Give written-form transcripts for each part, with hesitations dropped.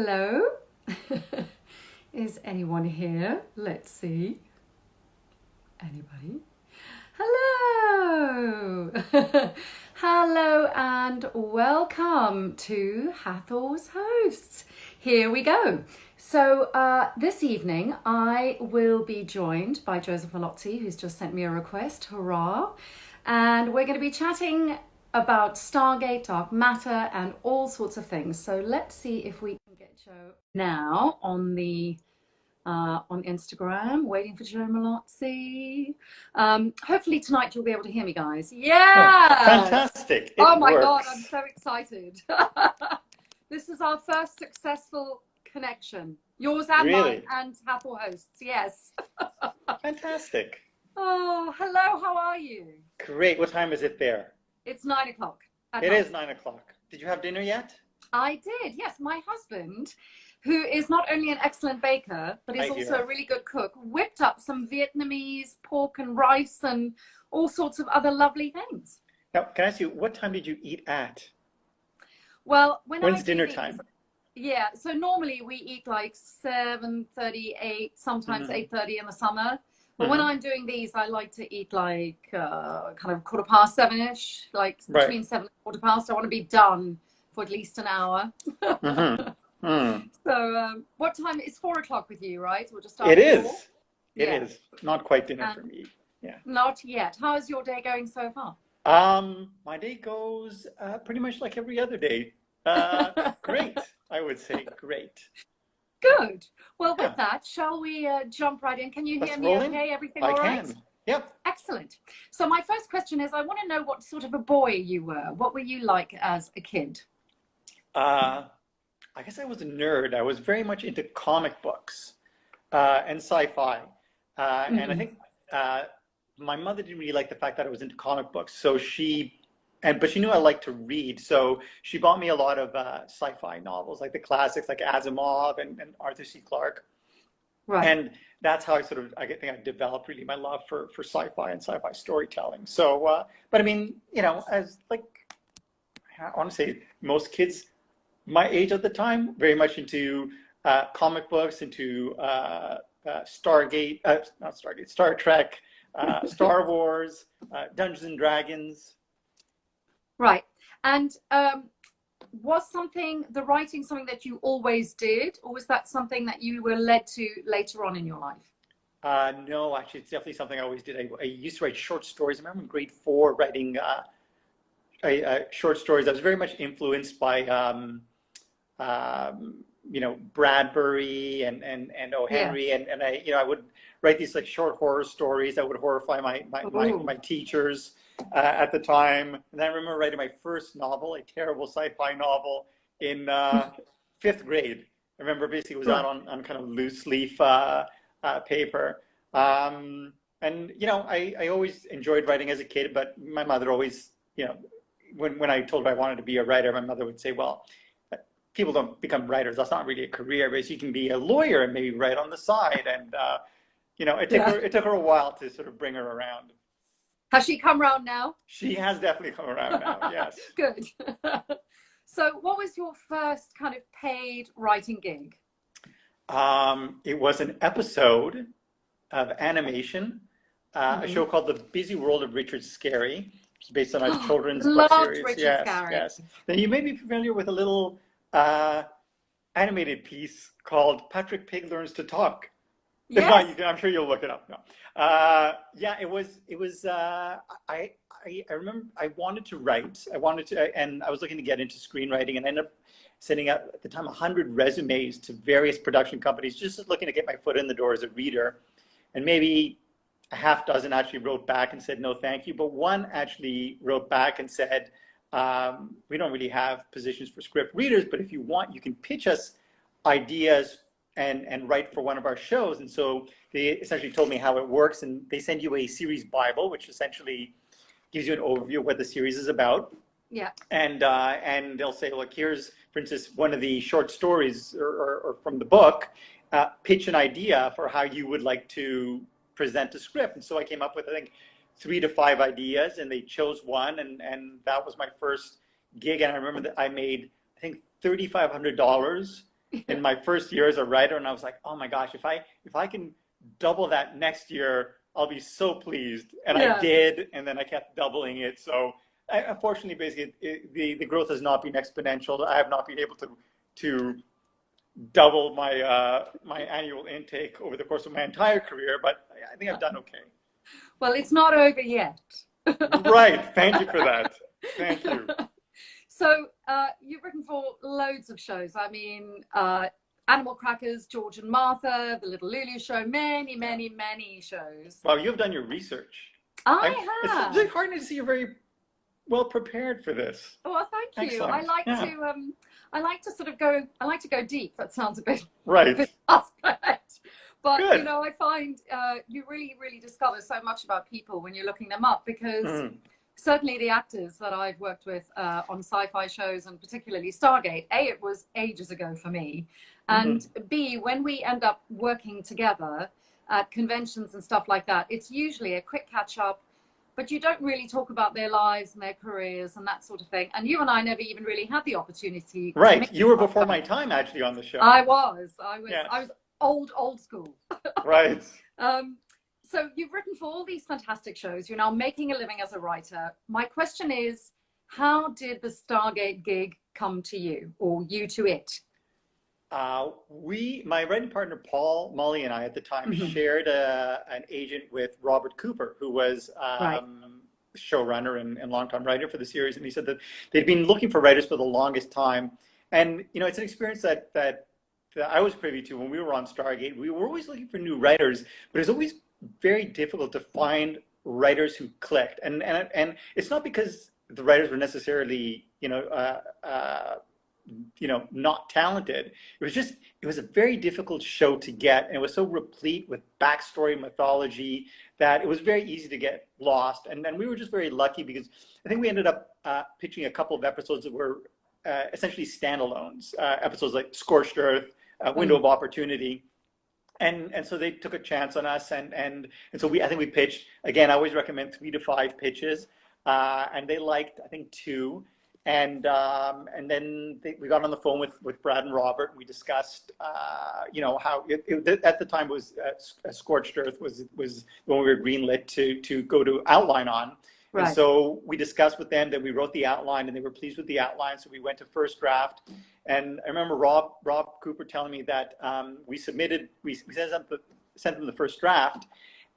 Hello. Is anyone here? Let's see. Anybody? Hello. Hello and welcome to Hathor's Hosts. Here we go. So this evening I will be joined by Joseph Mallozzi, who's just sent me a request. Hurrah. And we're going to be chatting about Stargate, dark matter, and all sorts of things. So let's see if we can get Joe now on the on Instagram, waiting for Joe Mallozzi. Hopefully tonight you'll be able to hear me, guys. Yeah. Oh, fantastic. Oh my works. God, I'm so excited. This is our first successful connection. Yours and mine and Hathor Hosts. Yes. Fantastic. Oh, hello. How are you? Great. What time is it there? It's 9 o'clock. It is 9 o'clock. Did you have dinner yet? I did, yes. My husband, who is not only an excellent baker, but is also a really good cook, whipped up some Vietnamese pork and rice and all sorts of other lovely things. Now, can I ask you, what time did you eat at? Well, when's dinner time? Yeah, so normally we eat like 7:30, 8, sometimes 8:30 in the summer. But when I'm doing these, I like to eat like kind of 7:15-ish, like between 7 and 15. I want to be done for at least an hour. So what time? It's 4 o'clock with you, right? We'll just start. It is. It is. Not quite dinner for me. Yeah. Not yet. How is your day going so far? My day goes pretty much like every other day. Great, I would say. Great. Good. Well, with that, shall we jump right in? Can you hear me okay? Everything all right? I can. Yep. Excellent. So my first question is, I want to know what sort of a boy you were. What were you like as a kid? I guess I was a nerd. I was very much into comic books and sci-fi. And I think my mother didn't really like the fact that I was into comic books. So but she knew I liked to read. So she bought me a lot of sci-fi novels, like the classics, like Asimov and Arthur C. Clarke. Right. And that's how I think I developed really my love for sci-fi and sci-fi storytelling. So, but I mean, as I want to say, most kids my age at the time, very much into comic books, into Stargate, Star Trek, Star Wars, Dungeons and Dragons. Right. And was the writing something that you always did, or was that something that you were led to later on in your life? No, actually, it's definitely something I always did. I used to write short stories. I remember in grade 4 writing short stories. I was very much influenced by, Bradbury and O. Henry, and I would write these like short horror stories that would horrify my teachers at the time. And I remember writing my first novel, a terrible sci-fi novel, in 5th grade. I remember basically it was out on kind of loose leaf paper. And I always enjoyed writing as a kid, but my mother always, when I told her I wanted to be a writer, my mother would say, well, people don't become writers. That's not really a career, but you can be a lawyer and maybe write on the side. And, it took her a while to sort of bring her around. Has she come around now? She has definitely come around now, yes. Good. So what was your first kind of paid writing gig? It was an episode of Animation, a show called The Busy World of Richard Scarry. It's based on a children's book series. Richard Scarry. Yes. Now you may be familiar with a little animated piece called Patrick Pig Learns to Talk. Yes. If not, I'm sure you'll look it up now. It was. I remember I wanted to write. And I was looking to get into screenwriting, and I ended up sending out at the time 100 resumes to various production companies, just looking to get my foot in the door as a reader. And maybe a half dozen actually wrote back and said no, thank you. But one actually wrote back and said, we don't really have positions for script readers, but if you want, you can pitch us ideas and write for one of our shows. And so they essentially told me how it works, and they send you a series Bible, which essentially gives you an overview of what the series is about. Yeah. And they'll say, look, here's, for instance, one of the short stories or from the book, pitch an idea for how you would like to present a script. And so I came up with, I think, 3 to 5 ideas, and they chose one, and that was my first gig. And I remember that I made, I think, $3,500 in my first year as a writer, and I was like, oh my gosh, if I can double that next year, I'll be so pleased. And I Yeah. did, and then I kept doubling it. So unfortunately, basically, the growth has not been exponential. I have not been able to double my my annual intake over the course of my entire career, but I think I've done okay. Well, it's not over yet. Right. Thank you for that. Thank you. So you've written for loads of shows. I mean, Animal Crackers, George and Martha, The Little Lulu Show, many, many, many shows. Well, you've done your research. I have. It's really hard to see you're very well prepared for this. Well, thank you. Excellent. I like to sort of go. I like to go deep. That sounds a bit right. A bit suspect. But Good. you know, I find you really, really discover so much about people when you're looking them up, because certainly the actors that I've worked with on sci-fi shows, and particularly Stargate, A, it was ages ago for me, and B, when we end up working together at conventions and stuff like that, it's usually a quick catch up, but you don't really talk about their lives and their careers and that sort of thing. And you and I never even really had the opportunity. Right. You were before my time actually on the show. I was old school. Right. So you've written for all these fantastic shows. You're now making a living as a writer. My question is, how did the Stargate gig come to you, or you to it? My writing partner, Paul Mully, and I at the time shared an agent with Robert Cooper, who was showrunner and longtime writer for the series. And he said that they'd been looking for writers for the longest time. And, you know, it's an experience that I was privy to when we were on Stargate. We were always looking for new writers, but it's always very difficult to find writers who clicked. And it's not because the writers were necessarily, not talented. It was a very difficult show to get, and it was so replete with backstory mythology that it was very easy to get lost. And then we were just very lucky because I think we ended up pitching a couple of episodes that were essentially standalones, episodes like Scorched Earth, Window of Opportunity. And so they took a chance on us, and so I think we pitched, again, I always recommend 3 to 5 pitches, and they liked, I think, 2. And then we got on the phone with Brad and Robert. We discussed, how at the time it was Scorched Earth was when we were greenlit to go to outline on. Right. And so we discussed with them that we wrote the outline, and they were pleased with the outline. So we went to first draft. And I remember Rob Cooper telling me that we sent them the first draft,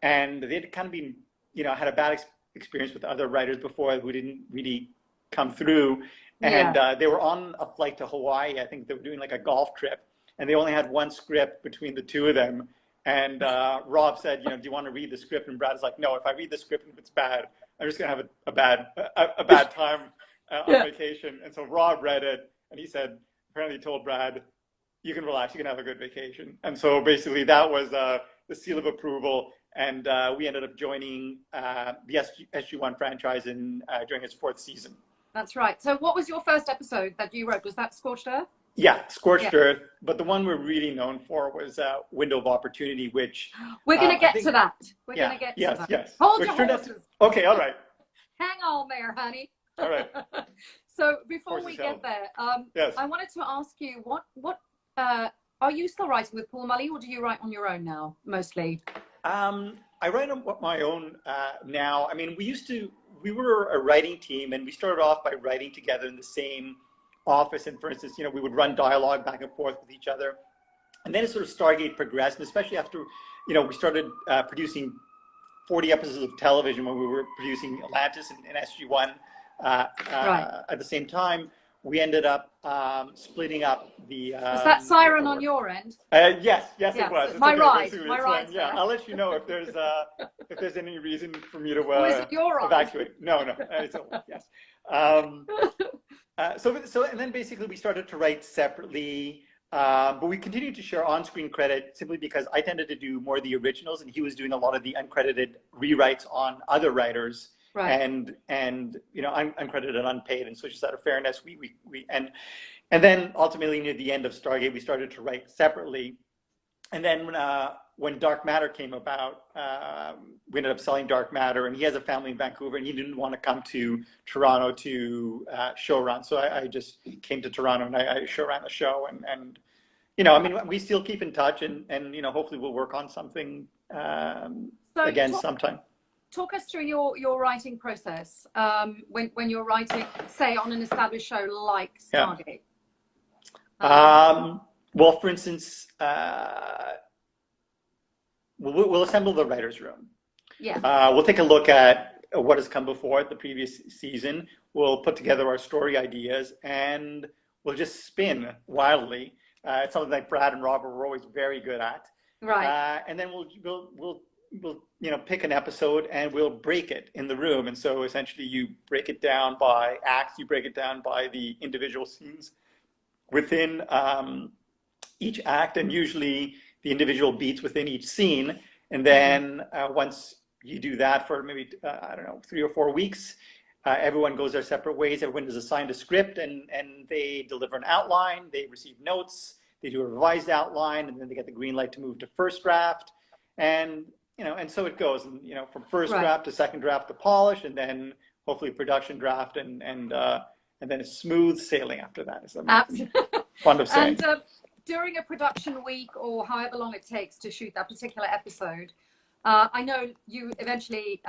and they'd kind of been, had a bad experience with other writers before who didn't really come through. And they were on a flight to Hawaii. I think they were doing like a golf trip, and they only had one script between the two of them. And Rob said, do you want to read the script? And Brad's like, no, if I read the script and if it's bad, I'm just going to have a bad time on vacation. And so Rob read it, and he said, apparently told Brad, you can relax, you can have a good vacation. And so basically that was the seal of approval. And we ended up joining the SG1 franchise during its 4th season. That's right. So what was your first episode that you wrote? Was that Scorched Earth? Yeah, Scorched Earth. But the one we're really known for was Window of Opportunity, which... We're going to get to that. We're going to get to that. Yes. Hold your horses. Okay, all right. Hang on there, honey. All right. So before we get there, I wanted to ask you, what are you still writing with Paul Mully, or do you write on your own now, mostly? I write on my own now. I mean, we were a writing team, and we started off by writing together in the same office. And for instance, we would run dialogue back and forth with each other. And then it sort of Stargate progressed, and especially after, we started producing 40 episodes of television when we were producing Atlantis and SG1 at the same time. We ended up splitting up the... Was that siren on your end? Yes, it was. My ride. Yeah, I'll let you know if there's any reason for me to is it your evacuate. No, it's yes. So and then basically we started to write separately, but we continued to share on-screen credit simply because I tended to do more of the originals, and he was doing a lot of the uncredited rewrites on other writers. Right. And I'm uncredited, unpaid, and so just out of fairness, we and then ultimately near the end of Stargate, we started to write separately. And then when Dark Matter came about, we ended up selling Dark Matter, and he has a family in Vancouver, and he didn't want to come to Toronto to showrun, so I just came to Toronto and I showran the show, and I mean, we still keep in touch, and hopefully we'll work on something So again sometime. talk us through your writing process when you're writing, say, on an established show like Stargate. Well, for instance, we'll assemble the writer's room. Yeah. We'll take a look at what has come before the previous season. We'll put together our story ideas, and we'll just spin wildly. It's something like Brad and Robert were always very good at. Right. And then we'll pick an episode and we'll break it in the room. And so essentially you break it down by acts, you break it down by the individual scenes within each act, and usually the individual beats within each scene. And then once you do that for maybe, 3 or 4 weeks, everyone goes their separate ways. Everyone is assigned a script, and they deliver an outline, they receive notes, they do a revised outline, and then they get the green light to move to first draft. And, and so it goes, and, from first draft to second draft to polish, and then hopefully production draft, and then it's smooth sailing after that. Is fun to say. And during a production week, or however long it takes to shoot that particular episode, I know you eventually,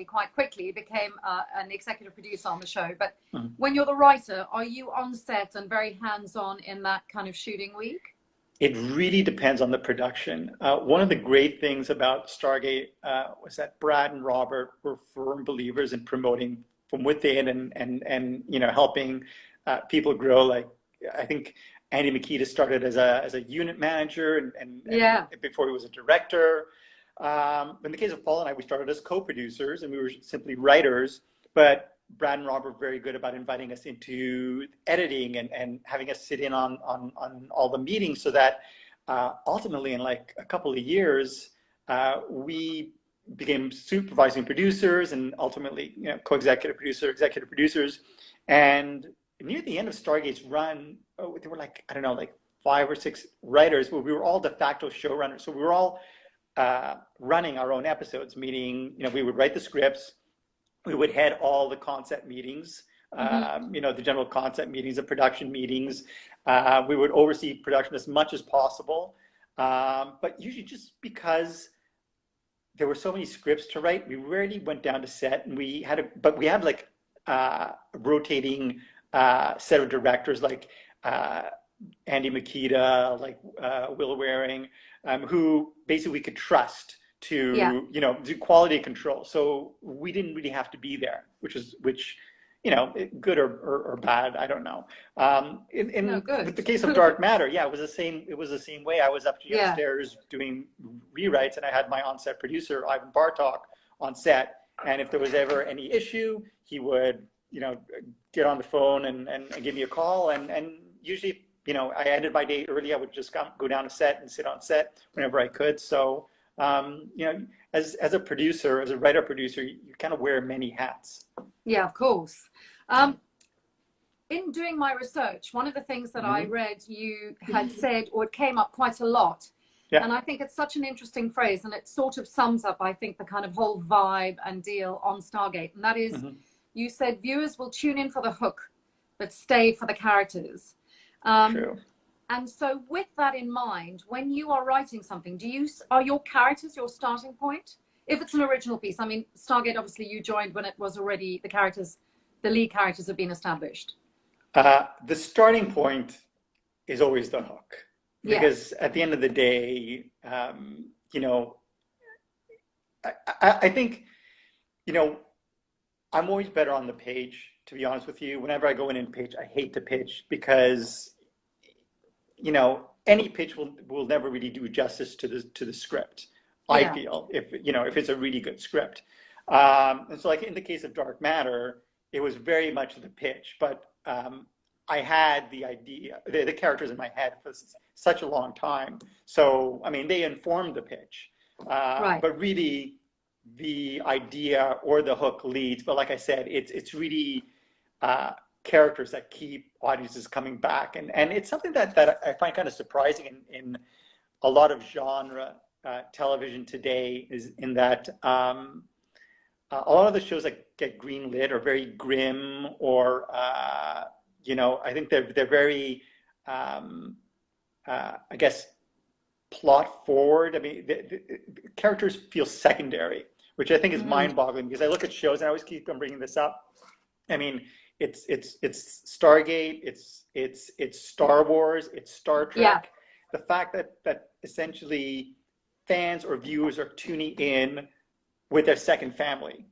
quite quickly became an executive producer on the show. But when you're the writer, are you on set and very hands-on in that kind of shooting week? It really depends on the production. One of the great things about Stargate was that Brad and Robert were firm believers in promoting from within, and helping people grow. Like, I think Andy Makita started as a unit manager, and before he was a director. In the case of Paul and I, we started as co-producers, and we were simply writers. But Brad and Robert were very good about inviting us into editing and having us sit in on all the meetings, so that ultimately, in like a couple of years, we became supervising producers, and ultimately, co-executive producer, executive producers. And near the end of Stargate's run, there were like 5 or 6 writers, where we were all de facto showrunners. So we were all running our own episodes, meaning, we would write the scripts, we would head all the concept meetings, the general concept meetings, the production meetings. We would oversee production as much as possible. But usually, just because there were so many scripts to write, we rarely went down to set, and we had like rotating set of directors, like Andy Makita, like Will Waring, who basically we could trust to do quality control. So we didn't really have to be there, which good or bad, I don't know. With the case of Dark Matter, it was the same way. I was upstairs doing rewrites, and I had my on-set producer Ivan Bartok on set, and if there was ever any issue, he would get on the phone and give me a call, and usually I ended my day early. I would just go down to set and sit on set whenever I could. So as a producer, as a writer producer, you kind of wear many hats. Yeah, of course. In doing my research, one of the things that I read you had said, or it came up quite a lot, and I think it's such an interesting phrase, and it sort of sums up, I think, the kind of whole vibe and deal on Stargate, and that is, you said viewers will tune in for the hook, but stay for the characters. True. And so with that in mind, when you are writing something, are your characters your starting point? If it's an original piece, I mean, Stargate, obviously you joined when it was already the lead characters have been established. The starting point is always the hook, because at the end of the day, I think, I'm always better on the page, to be honest with you. Whenever I go in and pitch, I hate to pitch, because any pitch will never really do justice to the script. I feel, if it's a really good script. And so, like in the case of Dark Matter, it was very much the pitch, but I had the idea, the characters in my head for such a long time. So I mean, they informed the pitch, but really the idea or the hook leads. But like I said, it's really characters that keep audiences coming back, and it's something that I find kind of surprising in a lot of genre television today, is in that a lot of the shows that get greenlit are very grim, or I think they're very I guess, plot forward. I mean, the characters feel secondary, which I think is mind-boggling, because I look at shows, and I always keep on bringing this up. I mean, it's Stargate, it's Star Wars, it's Star Trek. Yeah. The fact that essentially fans or viewers are tuning in with their second family.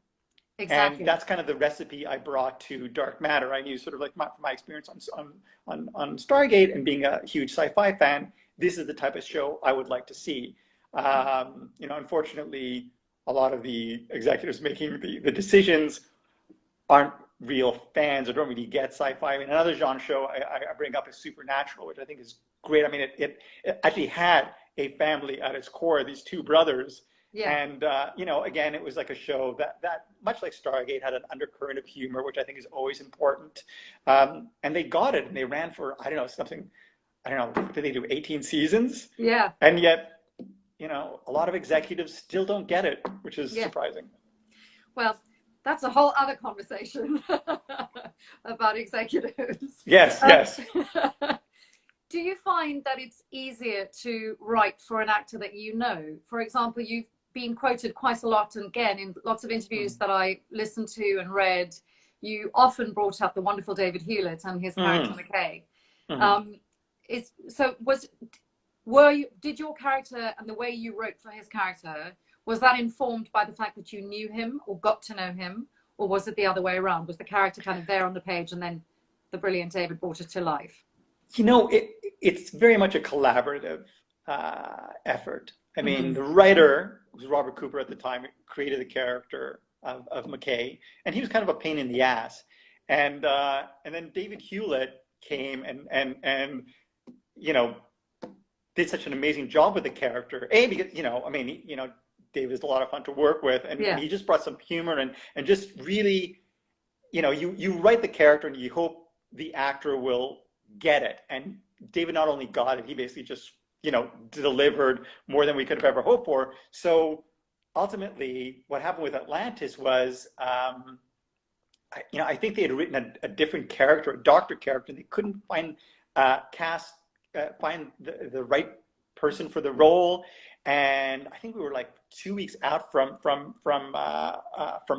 Exactly. And that's kind of the recipe I brought to Dark Matter. I knew, sort of like my experience on Stargate, and being a huge sci-fi fan, this is the type of show I would like to see. Unfortunately, a lot of the executives making the decisions aren't real fans or don't really get sci-fi. I mean, another genre show I bring up is Supernatural, which I think is great. I mean, it actually had a family at its core, these two brothers. Yeah. And, again, it was like a show that much like Stargate, had an undercurrent of humor, which I think is always important. And they got it, and they ran for, did they do 18 seasons? Yeah. And yet, a lot of executives still don't get it, which is surprising. Well, that's a whole other conversation about executives. Yes. Do you find that it's easier to write for an actor that you know? For example, you've been quoted quite a lot, and again, in lots of interviews that I listened to and read, you often brought up the wonderful David Hewlett and his character McKay. Did your character and the way you wrote for his character, was that informed by the fact that you knew him or got to know him, or was it the other way around? Was the character kind of there on the page, and then the brilliant David brought it to life? It's very much a collaborative effort. I mean, the writer, was Robert Cooper at the time, created the character of McKay, and he was kind of a pain in the ass. And then David Hewlett came and did such an amazing job with the character. Because David is a lot of fun to work with, and he just brought some humor and just really, you write the character and you hope the actor will get it. And David not only got it, he basically just, delivered more than we could have ever hoped for. So ultimately, what happened with Atlantis was, I think they had written a different character, a doctor character, and they couldn't find the right person for the role. And I think we were like 2 weeks out from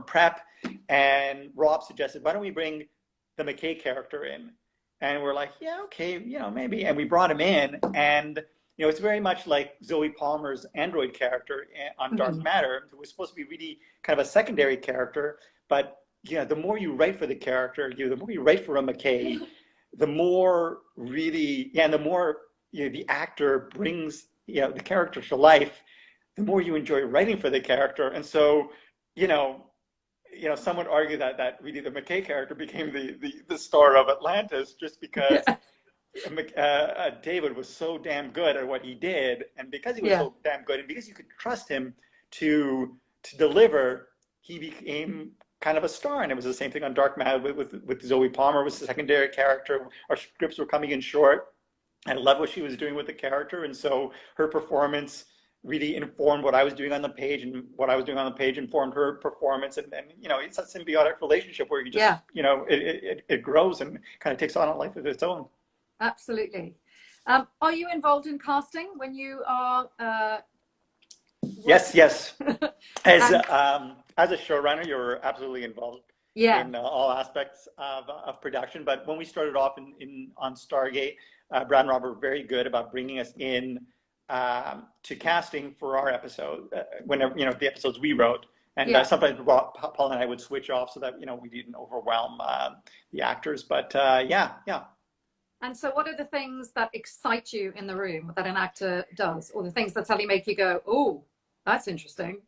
prep, and Rob suggested, why don't we bring the McKay character in? And we're like, yeah, okay, maybe. And we brought him in, and it's very much like Zoe Palmer's android character on Dark Matter. It was supposed to be really kind of a secondary character, but the more you write for the character, the more you write for a McKay, the more really, and the more the actor brings the character to life, the more you enjoy writing for the character. And so, some would argue that really the McKay character became the star of Atlantis, just because David was so damn good at what he did, and because he was so damn good, and because you could trust him to deliver, he became kind of a star. And it was the same thing on Dark Matter with Zoe Palmer, was the secondary character. Our scripts were coming in short. I loved what she was doing with the character, and so her performance really informed what I was doing on the page, and what I was doing on the page informed her performance. And it's a symbiotic relationship where you just it grows and kind of takes on a life of its own. Absolutely. Are you involved in casting when you are Yes. As a showrunner, you're absolutely involved in all aspects of production. But when we started off on Stargate, Brad and Robert were very good about bringing us in to casting for our episode, whenever the episodes we wrote. And sometimes Paul and I would switch off so that we didn't overwhelm the actors. But yeah. And so, what are the things that excite you in the room that an actor does, or the things that suddenly make you go, "Oh, that's interesting"?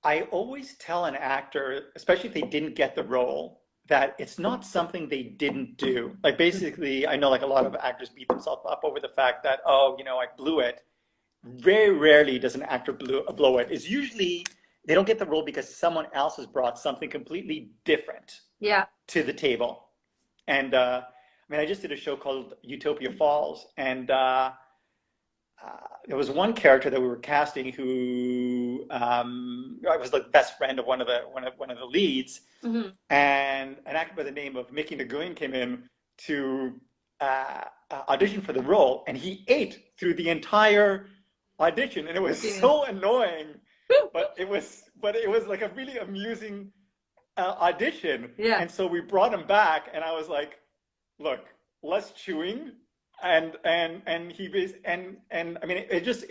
I always tell an actor, especially if they didn't get the role, that it's not something they didn't do. Like, basically, I know like a lot of actors beat themselves up over the fact that, I blew it. Very rarely does an actor blow it. It's usually they don't get the role because someone else has brought something completely different to the table. And I just did a show called Utopia Falls, and there was one character that we were casting who was the best friend of one of the leads, and an actor by the name of Mickey Nguyen came in to audition for the role, and he ate through the entire audition, and it was so annoying. but it was like a really amusing audition. Yeah. And so we brought him back, and I was like, look, less chewing, and he was and I mean it just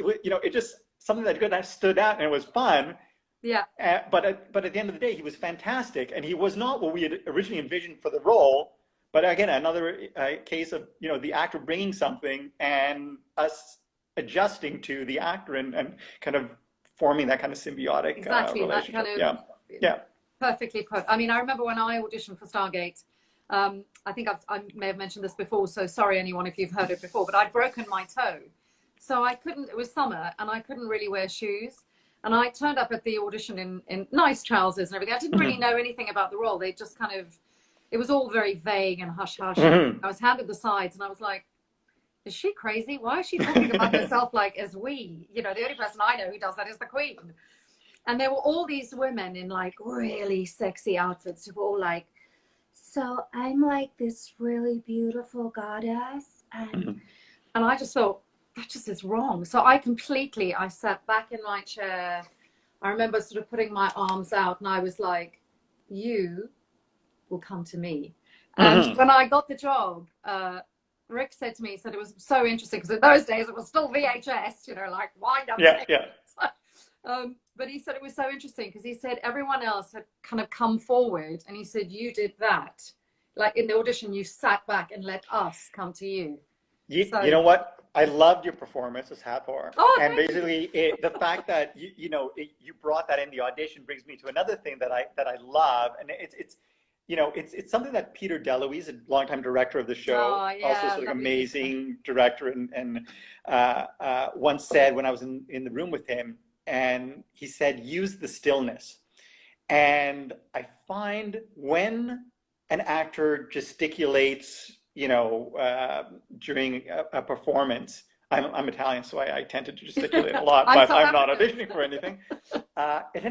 something that stood out, and it was fun. Yeah. But at the end of the day, he was fantastic, and he was not what we had originally envisioned for the role. But again, another case of the actor bringing something and us adjusting to the actor and kind of forming that kind of symbiotic relationship. That kind of, yeah. Perfectly put. I mean, I remember when I auditioned for Stargate. I think I may have mentioned this before, so sorry anyone if you've heard it before, but I'd broken my toe, so I couldn't. It was summer, and I couldn't really wear shoes. And I turned up at the audition in nice trousers and everything. I didn't really know anything about the role. They just kind of, it was all very vague and hush-hush. I was handed the sides, and I was like, is she crazy? Why is she talking about herself like as we? The only person I know who does that is the Queen. And there were all these women in like really sexy outfits who were all like, so I'm like this really beautiful goddess. And I just thought, that just is wrong. So I sat back in my chair. I remember sort of putting my arms out, and I was like, you will come to me. And when I got the job, Rick said to me, he said it was so interesting, because in those days it was still VHS, like wind up. But he said it was so interesting because he said everyone else had kind of come forward, and he said, you did that. Like in the audition, you sat back and let us come to you. You know what? I loved your performance as Hathor. And basically the fact that you brought that in the audition brings me to another thing that I love, and it's something that Peter DeLuise, a longtime director of the show, also sort of amazing director, and once said when I was in the room with him, and he said, use the stillness. And I find when an actor gesticulates during a performance, I'm Italian, so I tend to gesticulate a lot, but I'm not auditioning for anything. It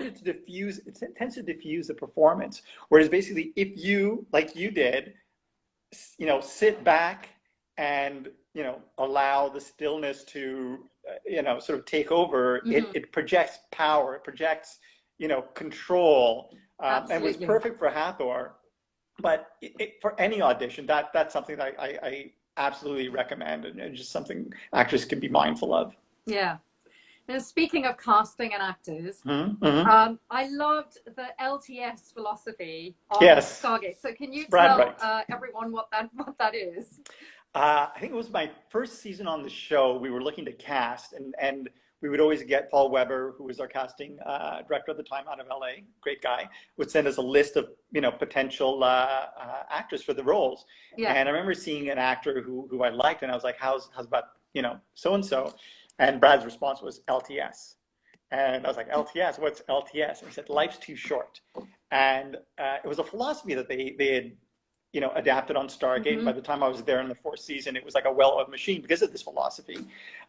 tends to diffuse the performance. Whereas basically, if you, like you did, sit back and allow the stillness to sort of take over, it projects power, it projects control, and it was perfect for Hathor. But for any audition, that's something that I absolutely recommend, and just something actors can be mindful of. Yeah. Now, speaking of casting and actors, I loved the LTS philosophy of Stargate. So can you tell everyone what that is? I think it was my first season on the show. We were looking to cast, and we would always get Paul Weber, who was our casting director at the time out of LA, great guy, would send us a list of potential actors for the roles. Yeah. And I remember seeing an actor who I liked, and I was like, how's about so and so? And Brad's response was LTS. And I was like, LTS? What's LTS? And he said, life's too short. And it was a philosophy that they had adapted on Stargate. By the time I was there in the fourth season, it was like a well-oiled machine because of this philosophy.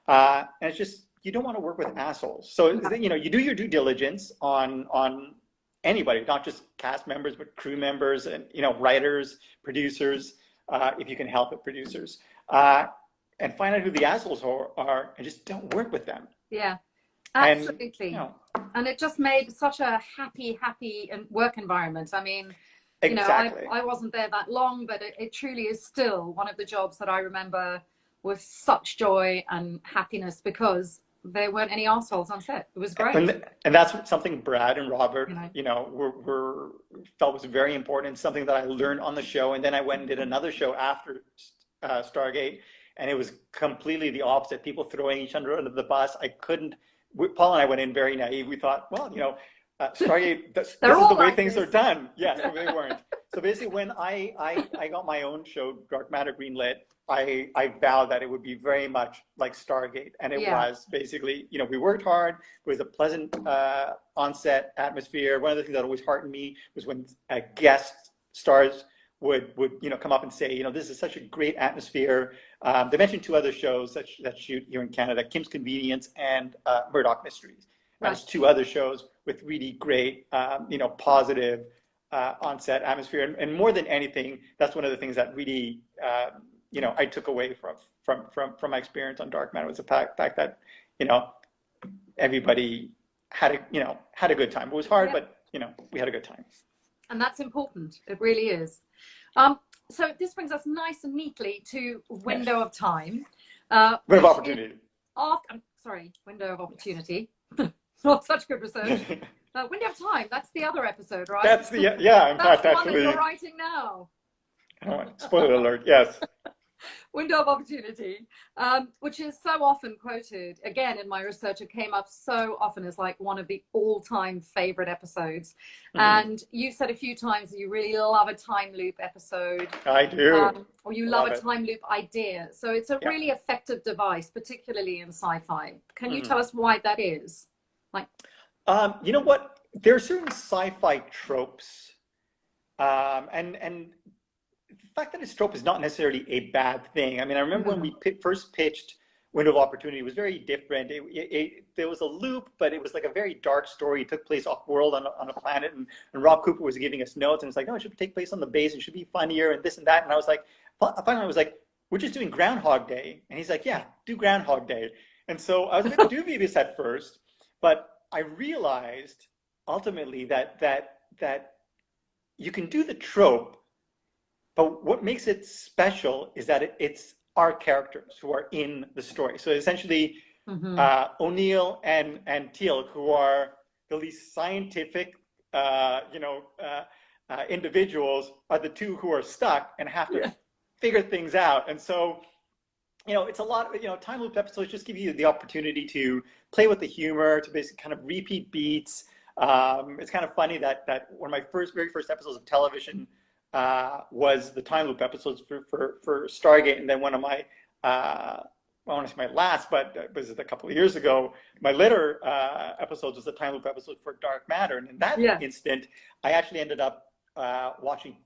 And it's just, you don't want to work with assholes. So, you do your due diligence on anybody, not just cast members, but crew members and, writers, producers, if you can help it, producers, and find out who the assholes are and just don't work with them. Yeah, absolutely. And it just made such a happy work environment. I mean, exactly. I wasn't there that long, but it truly is still one of the jobs that I remember with such joy and happiness, because there weren't any assholes on set. It was great. And that's something Brad and Robert, were felt was very important. Something that I learned on the show. And then I went and did another show after Stargate, and it was completely the opposite. People throwing each other under the bus. Paul and I went in very naive. We thought, well, Stargate, this is the way things are done. Yes, they weren't. So basically, when I got my own show, Dark Matter greenlit, I vowed that it would be very much like Stargate, and it was basically, we worked hard. It was a pleasant on-set atmosphere. One of the things that always heartened me was when guest stars would come up and say, this is such a great atmosphere. They mentioned two other shows that shoot here in Canada, Kim's Convenience and Murdoch Mysteries. Right. There's two other shows with really great, positive on-set atmosphere. And more than anything, that's one of the things that really I took away from my experience on Dark Matter was the fact that, everybody had a good time. It was hard, but we had a good time. And that's important. It really is. So this brings us nice and neatly to window of time. Window of opportunity. Window of opportunity. Not such good research. Window of time. That's the other episode, right? That's the In that's fact, the one actually. that you're writing now. Oh, spoiler alert. Yes. Window of opportunity, which is so often quoted. Again, in my research, it came up so often as like one of the all-time favorite episodes. And you said a few times that you really love a time loop episode. I do. Or you love a time loop idea. So it's a really effective device, particularly in sci-fi. Can you tell us why that is? You know what? There are certain sci-fi tropes, and the fact that it's trope is not necessarily a bad thing. I mean, I remember when we first pitched Window of Opportunity, it was very different. There was a loop, but it was like a very dark story. It took place off-world on a planet, and Rob Cooper was giving us notes, and it's like, no, it should take place on the base. It should be funnier and this and that. And I was like, finally, I was like, we're just doing Groundhog Day. And he's like, yeah, do Groundhog Day. And so I was a bit dubious at first, but I realized ultimately that you can do the trope, but what makes it special is that it's our characters who are in the story. So essentially, O'Neill and Teal'c, who are the least scientific, individuals, are the two who are stuck and have to figure things out. And so, it's a lot of, time loop episodes just give you the opportunity to play with the humor, to basically kind of repeat beats. It's kind of funny that one of my very first episodes of television was the time loop episodes for Stargate, and then one of my I want to say my last, but it was a couple of years ago, my later episodes was the time loop episode for Dark Matter, and in that instant, I actually ended up watching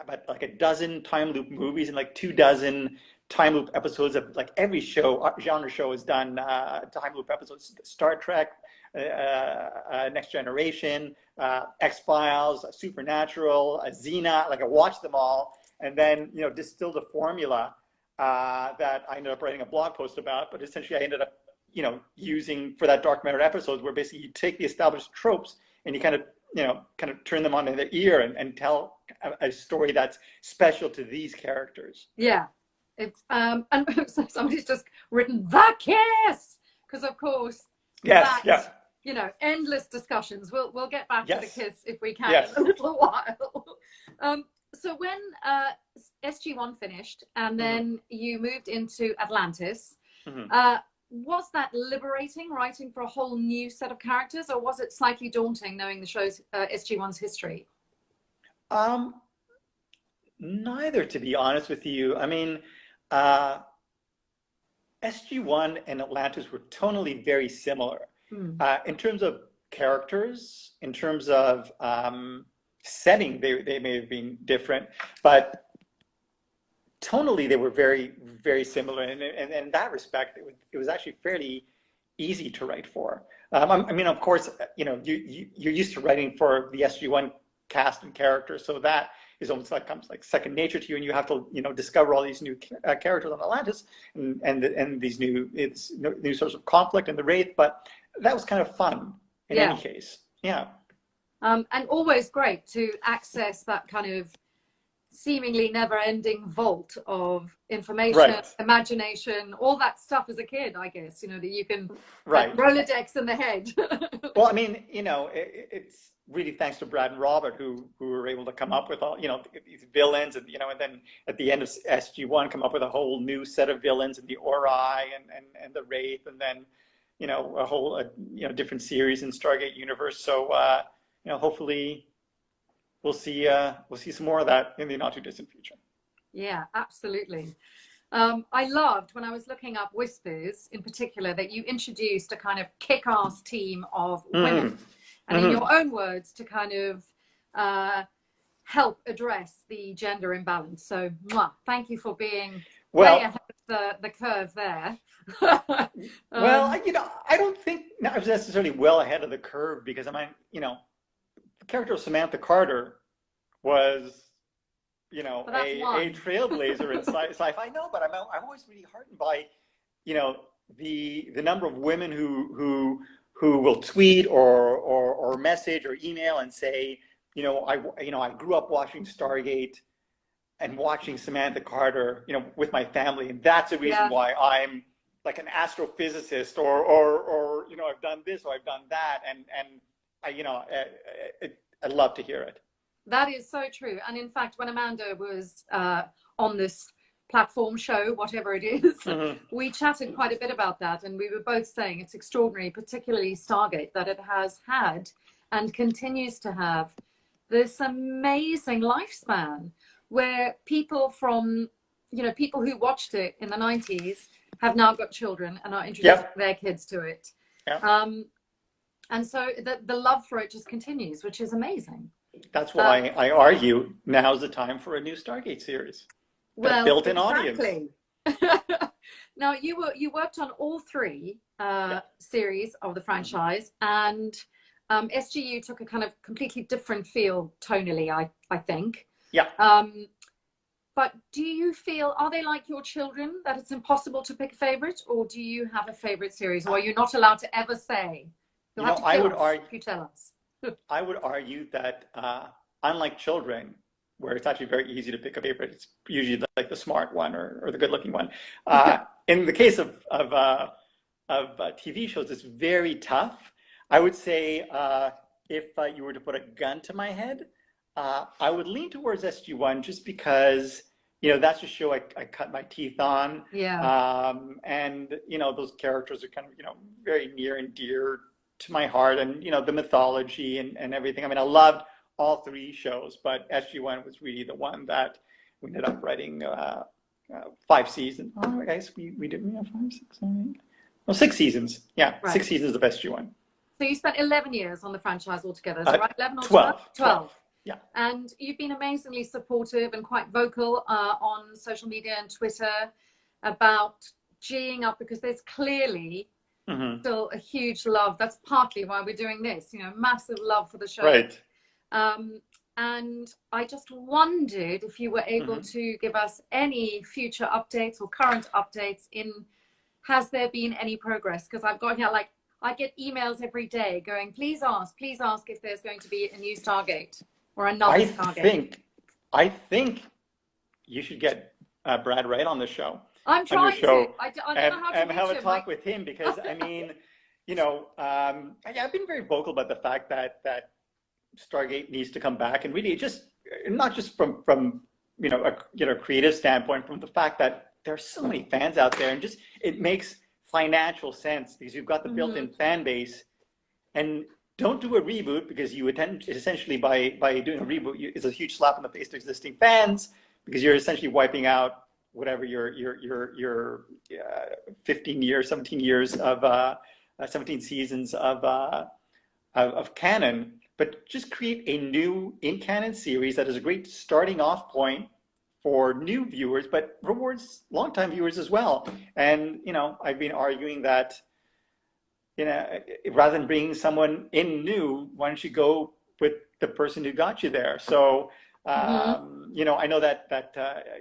about like a dozen time loop movies and like 24 time loop episodes of like every genre show has done time loop episodes. Star Trek, Next Generation, X-Files, Supernatural, Xena. Like I watched them all, and then distilled a formula that I ended up writing a blog post about. But essentially, I ended up using for that Dark Matter episodes, where basically you take the established tropes and you kind of turn them on their ear and tell a story that's special to these characters. Yeah. It's and somebody's just written the kiss, because of course endless discussions. We'll get back to the kiss if we can in a little while. So when SG1 finished and then you moved into Atlantis, was that liberating, writing for a whole new set of characters, or was it slightly daunting knowing the show's SG1's history? Neither, to be honest with you. I mean, SG1 and Atlantis were tonally very similar in terms of characters, in terms of setting. They may have been different, but tonally they were very, very similar. And in that respect, it was actually fairly easy to write for. I mean, of course, you're used to writing for the SG1 cast and characters, so that is almost comes like second nature to you, and you have to discover all these new characters on Atlantis and these new sorts of conflict and the Wraith. But that was kind of fun in any case. Yeah. And always great to access that kind of seemingly never-ending vault of information, imagination, all that stuff as a kid, I guess, that you can Rolodex in the head. Well, I mean, it's really thanks to Brad and Robert who were able to come up with all, these villains, and, and then at the end of SG1 come up with a whole new set of villains, and the Ori and the Wraith, and then, a whole, different series in Stargate universe. So, hopefully we'll see some more of that in the not too distant future. Yeah, absolutely. I loved when I was looking up Whispers in particular that you introduced a kind of kick-ass team of women. And in your own words, to kind of help address the gender imbalance. So, thank you for being way ahead of the curve there. Well, I don't think I was necessarily well ahead of the curve, because the character of Samantha Carter was you know, But that's a trailblazer in sci-fi. No, but I'm always really heartened by, you know, the number of women who will tweet or message or email and say, I grew up watching Stargate and watching Samantha Carter, you know, with my family, and that's the reason why I'm like an astrophysicist, or you know, I've done this or I've done that, and I'd love to hear it. That is so true. And in fact, when Amanda was on this platform show, whatever it is, we chatted quite a bit about that, and we were both saying it's extraordinary, particularly Stargate, that it has had and continues to have this amazing lifespan where people from, you know, people who watched it in the 90s have now got children and are introducing their kids to it. And so the love for it just continues, which is amazing. That's why I argue now's the time for a new Stargate series. Well, built-in audience. Now, you worked on all three series of the franchise, and SGU took a kind of completely different feel tonally, I think. Yeah. But do you feel, are they like your children, that it's impossible to pick a favorite, or do you have a favorite series, or are you not allowed to ever say? You'll have to I would argue, if you tell us. I would argue that unlike children, where it's actually very easy to pick a favorite, it's usually like the smart one or the good-looking one. In the case of TV shows, it's very tough. I would say if you were to put a gun to my head, I would lean towards SG1 just because, you know, that's a show I cut my teeth on. Yeah. And, you know, those characters are kind of, you know, very near and dear to my heart, and, you know, the mythology and everything. I mean, I loved all three shows, but SG1 was really the one that we ended up writing 5 seasons. Oh, I guess we did, 5, 6, 7, 8. Well, 6 seasons. Yeah, right. 6 seasons of SG1. So you spent 11 years on the franchise altogether, is that right? 11 or 12? 12. Yeah. And you've been amazingly supportive and quite vocal on social media and Twitter about G'ing up, because there's clearly still a huge love. That's partly why we're doing this, you know, massive love for the show. Right. And I just wondered if you were able to give us any future updates or current updates has there been any progress? Because I've got here, like, I get emails every day going, please ask if there's going to be a new Stargate or another Stargate. I think you should get Brad Wright on the show. I'm trying to. I don't know how to and have a talk with him, because I mean, you know, I've been very vocal about the fact that Stargate needs to come back, and really just not just from you know a creative standpoint, from the fact that there's so many fans out there, and just it makes financial sense because you've got the built-in fan base. And don't do a reboot, because you essentially by doing a reboot, it's a huge slap in the face to existing fans, because you're essentially wiping out whatever your 15 years, 17 years of 17 seasons of canon. But just create a new in-canon series that is a great starting off point for new viewers, but rewards longtime viewers as well. And, you know, I've been arguing that, you know, rather than bringing someone in new, why don't you go with the person who got you there? So, you know, I know that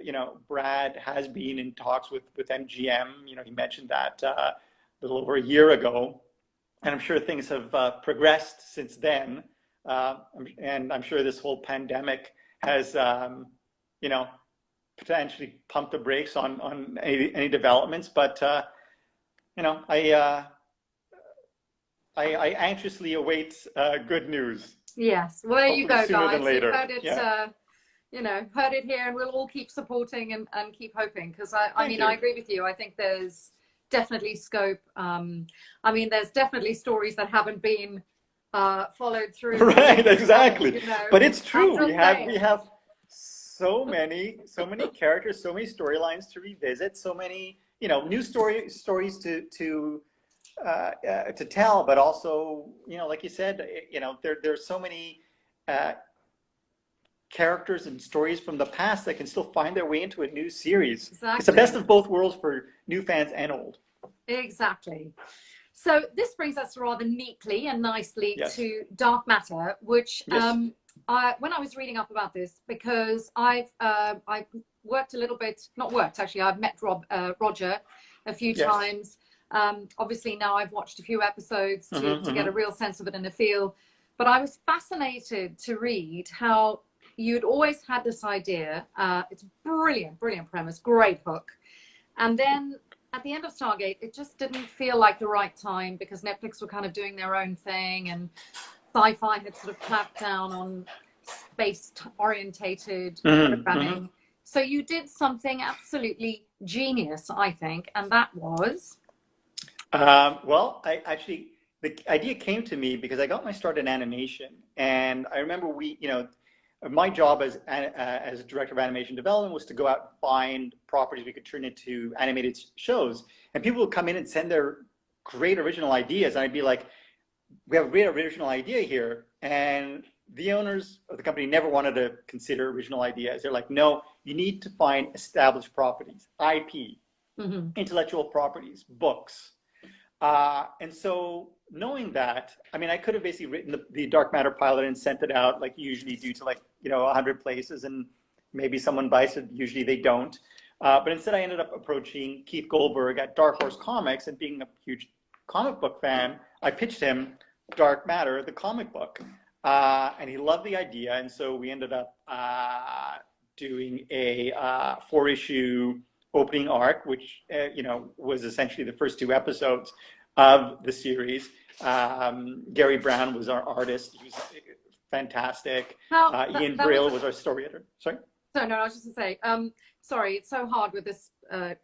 you know, Brad has been in talks with MGM. You know, he mentioned that a little over a year ago, and I'm sure things have progressed since then. And I'm sure this whole pandemic has, you know, potentially pumped the brakes on any developments. But you know, I anxiously await good news. Yes, well, there you go, guys. Later. You heard it, you know, heard it here, and we'll all keep supporting and keep hoping, because I mean, I agree with you. I think there's definitely scope. I mean, there's definitely stories that haven't been followed through. Right, exactly. You know, but it's true. We have so many characters, so many storylines to revisit, so many, you know, new stories to tell, but also, you know, like you said, you know, there's so many characters and stories from the past that can still find their way into a new series. Exactly. It's the best of both worlds for new fans and old. Exactly. So this brings us rather neatly and nicely to Dark Matter, which when I was reading up about this, because I've worked a little bit, not worked actually, I've met Roger a few Yes. times. Obviously now I've watched a few episodes to get a real sense of it and a feel. But I was fascinated to read how you'd always had this idea. It's brilliant, brilliant premise, great hook. And then at the end of Stargate, it just didn't feel like the right time because Netflix were kind of doing their own thing and sci-fi had sort of clamped down on space-orientated programming. So you did something absolutely genius, I think, and that was... Well, the idea came to me because I got my start in animation, and I remember my job as director of animation development was to go out and find properties we could turn into animated shows, and people would come in and send their great original ideas, and I'd be like, we have a great original idea here, and the owners of the company never wanted to consider original ideas. They're like, no, you need to find established properties, IP, intellectual properties, books. And so knowing that, I mean, I could have basically written the Dark Matter pilot and sent it out like you usually do to 100 places, and maybe someone bites it, usually they don't. But instead I ended up approaching Keith Goldberg at Dark Horse Comics, and being a huge comic book fan, I pitched him Dark Matter, the comic book. And he loved the idea, and so we ended up doing a 4-issue opening arc, which was essentially the first 2 episodes of the series. Gary Brown was our artist; he was fantastic. Ian Brill was our story editor. Sorry. No, I was just going to say, sorry, it's so hard with this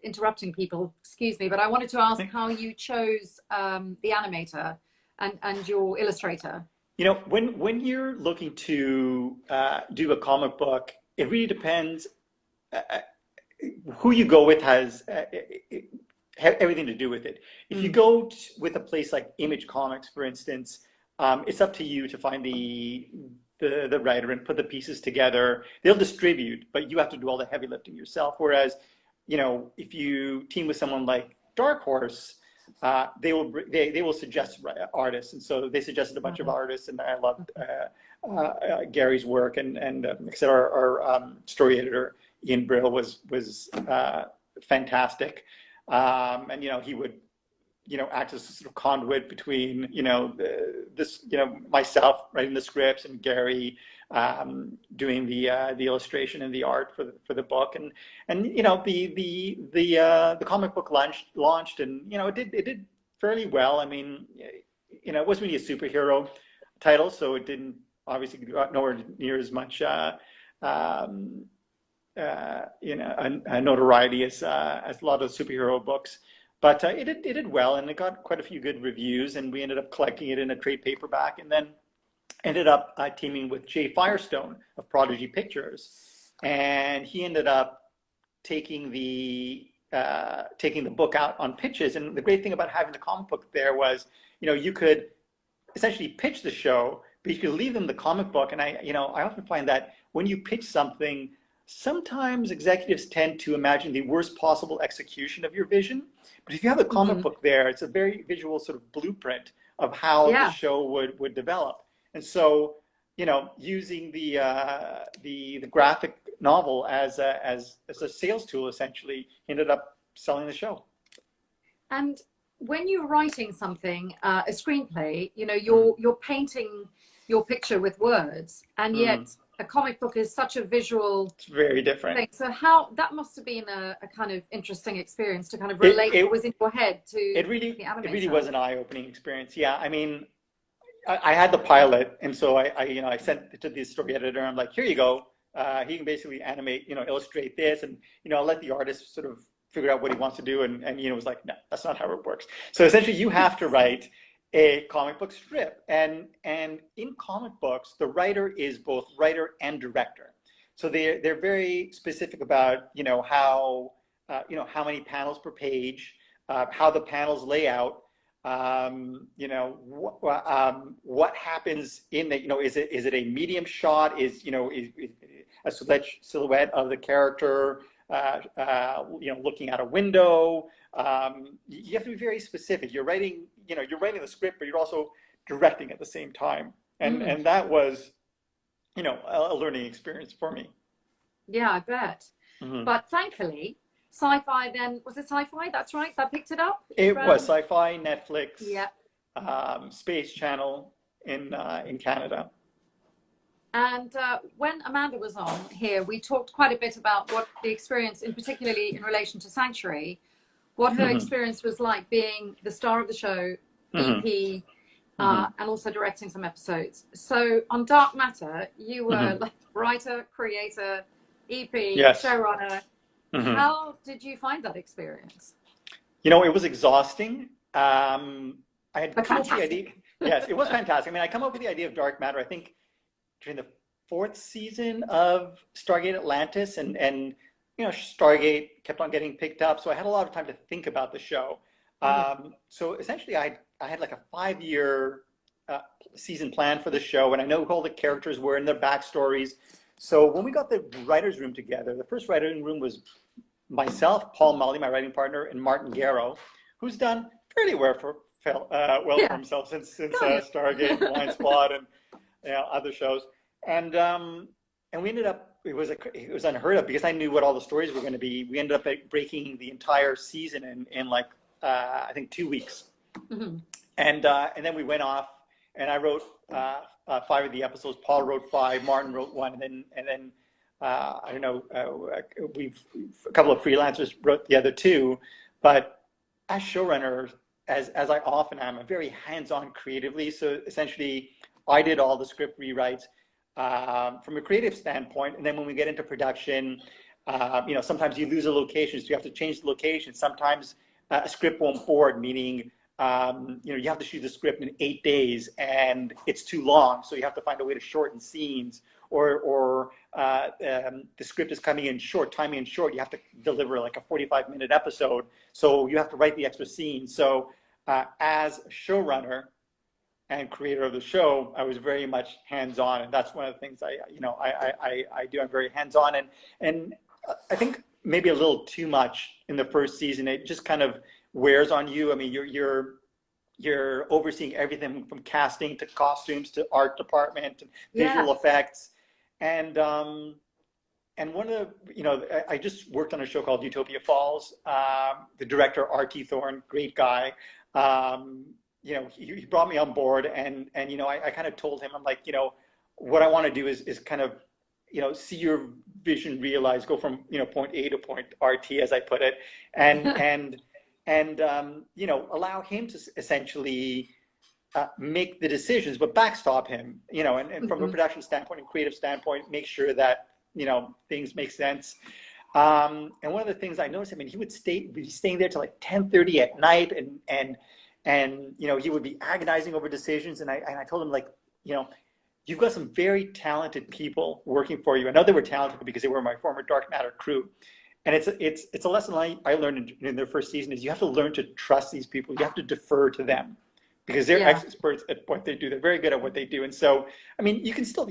interrupting people. Excuse me, but I wanted to ask how you chose the animator and your illustrator. When you're looking to do a comic book, it really depends. Who you go with has everything to do with it. If you go with a place like Image Comics, for instance, it's up to you to find the writer and put the pieces together. They'll distribute, but you have to do all the heavy lifting yourself. Whereas, if you team with someone like Dark Horse, they will suggest artists, and so they suggested a bunch of artists, and I loved Gary's work, and like I said, our story editor Ian Brill was fantastic, and he would act as a sort of conduit between myself writing the scripts and Gary doing the illustration and the art for the book, and the comic book launched, and it did fairly well. I mean, it wasn't really a superhero title, so it didn't obviously got nowhere near as much notoriety as a lot of superhero books. But it did well, and it got quite a few good reviews, and we ended up collecting it in a trade paperback, and then ended up teaming with Jay Firestone of Prodigy Pictures, and he ended up taking the book out on pitches. And the great thing about having the comic book there was, you could essentially pitch the show, but you could leave them the comic book. And I often find that when you pitch something, sometimes executives tend to imagine the worst possible execution of your vision. But if you have the comic book there, it's a very visual sort of blueprint of how the show would develop. And so, using the graphic novel as a sales tool, essentially, ended up selling the show. And when you're writing something, a screenplay, you're painting your picture with words, and yet a comic book is such a visual. It's very different thing. So that must have been a kind of interesting experience to kind of relate what was in your head to the animator. It really was an eye-opening experience. Yeah, I mean, I had the pilot, and so I sent it to the story editor. I'm like, here you go. He can basically animate, illustrate this, and I'll let the artist sort of figure out what he wants to do. And was like, no, that's not how it works. So essentially, you have to write a comic book strip, and in comic books, the writer is both writer and director. So they're very specific about how many panels per page, how the panels lay out. What happens in the, is it a medium shot? Is a silhouette of the character, looking out a window? You have to be very specific. You're writing the script, but you're also directing at the same time. And that was a learning experience for me. Yeah, I bet. Hmm. But thankfully, Sci-Fi then, was it Sci-Fi? That's right, that picked it up It was from, Sci-Fi, Netflix, yeah. Space Channel in Canada. And when Amanda was on here, we talked quite a bit about what the experience, in particularly in relation to Sanctuary, what her Hmm. experience was like being the star of the show, Hmm. EP, Hmm. and also directing some episodes. So on Dark Matter, you were Hmm. like writer, creator, EP, Yes. showrunner. Hmm. How did you find that experience? It was exhausting. I had But come up with the idea. fantastic. Yes, it was fantastic. I mean, I come up with the idea of Dark Matter, I think, during the fourth season of Stargate Atlantis, and Stargate kept on getting picked up, so I had a lot of time to think about the show. So essentially, I had like a 5-year season plan for the show, and I know who all the characters were and their backstories. So when we got the writers' room together, the first writers' room was myself, Paul Mully, my writing partner, and Martin Garrow, who's done fairly well for Yeah, himself since brilliant. Stargate, Blind Spot, and other shows. And we ended up, it was unheard of because I knew what all the stories were going to be. We ended up breaking the entire season in like I think 2 weeks. Mm-hmm. And then we went off, and I wrote 5 of the episodes. Paul wrote 5, Martin wrote 1, and then I don't know, a couple of freelancers wrote the other 2. But as showrunner, as I often am, I'm very hands-on creatively. So essentially, I did all the script rewrites from a creative standpoint, and then when we get into production, sometimes you lose a location, so you have to change the location. Sometimes a script won't board, meaning you have to shoot the script in 8 days, and it's too long, so you have to find a way to shorten scenes, or the script is coming in short, timing in short. You have to deliver like a 45-minute episode, so you have to write the extra scenes. So as a showrunner and creator of the show, I was very much hands-on, and that's one of the things I do. I'm very hands-on, and I think maybe a little too much in the first season. It just kind of wears on you. I mean, you're overseeing everything from casting to costumes to art department and visual effects, and one of the, I just worked on a show called Utopia Falls. The director R.T. Thorne, great guy. He brought me on board, and I kind of told him, I'm like, what I want to do is kind of see your vision realized, go from point A to point RT, as I put it, and allow him to essentially make the decisions, but backstop him, and from a production standpoint and creative standpoint, make sure that things make sense. And one of the things I noticed, I mean, he would be staying there till like 10:30 at night, and he would be agonizing over decisions. And I told him, like, you've got some very talented people working for you. I know they were talented because they were my former Dark Matter crew. And it's a lesson I learned in their first season, is you have to learn to trust these people. You have to defer to them because they're experts at what they do. They're very good at what they do. And so, I mean, you can still